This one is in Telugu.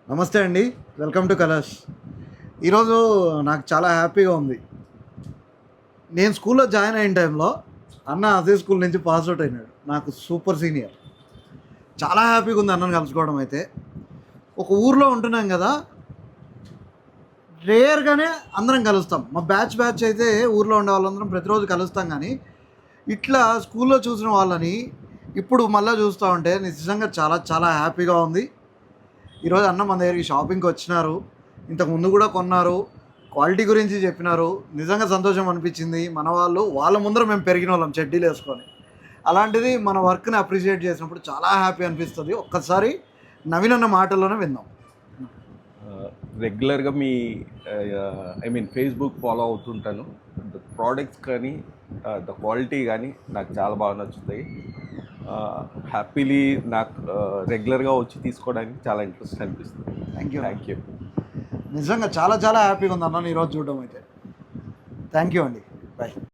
నమస్తే అండి. Welcome to colours. ఈరోజు నాకు చాలా హ్యాపీగా ఉంది. నేను స్కూల్లో జాయిన్ అయిన టైంలో అన్న అదే స్కూల్ నుంచి పాస్ అవుట్ అయినాడు. నాకు సూపర్ సీనియర్. చాలా హ్యాపీగా ఉంది అన్నని కలుసుకోవడం అయితే. ఒక ఊర్లో ఉంటున్నాం కదా, రేర్‌గానే అందరం కలుస్తాం. మా బ్యాచ్ అయితే ఊర్లో ఉండే వాళ్ళందరం ప్రతిరోజు కలుస్తాం కానీ, ఇట్లా స్కూల్లో చూసిన వాళ్ళని ఇప్పుడు మళ్ళా చూస్తా ఉంటే నిజంగా చాలా చాలా హ్యాపీగా ఉంది. ఈరోజు అన్న మన దగ్గరికి షాపింగ్‌కి వచ్చినారు. ఇంతకుముందు కూడా కొన్నారు. క్వాలిటీ గురించి చెప్పినారు. నిజంగా సంతోషం అనిపించింది. మన వాళ్ళు వాళ్ళ ముందర మేము పెరిగినోళ్ళం చెడ్డీలేసుకొని. అలాంటిది మన వర్క్‌ని అప్రిషియేట్ చేసినప్పుడు చాలా హ్యాపీ అనిపిస్తది. ఒక్కసారి నవీన్ అన్న మాటల్లోనే విందాం. రెగ్యులర్గా మీ ఐ మీన్ ఫేస్బుక్ ఫాలో అవుతుంటాను. ద ప్రోడక్ట్స్ కానీ ద క్వాలిటీ కానీ నాకు చాలా బాగా నచ్చుతాయి. హ్యాపీలీ నాకు రెగ్యులర్గా వచ్చి తీసుకోవడానికి చాలా ఇంట్రెస్ట్ అనిపిస్తుంది. Thank you. నిజంగా చాలా చాలా హ్యాపీగా ఉంది అన్నని ఈరోజు చూడడం అయితే. థ్యాంక్ యూ అండి. బాయ్.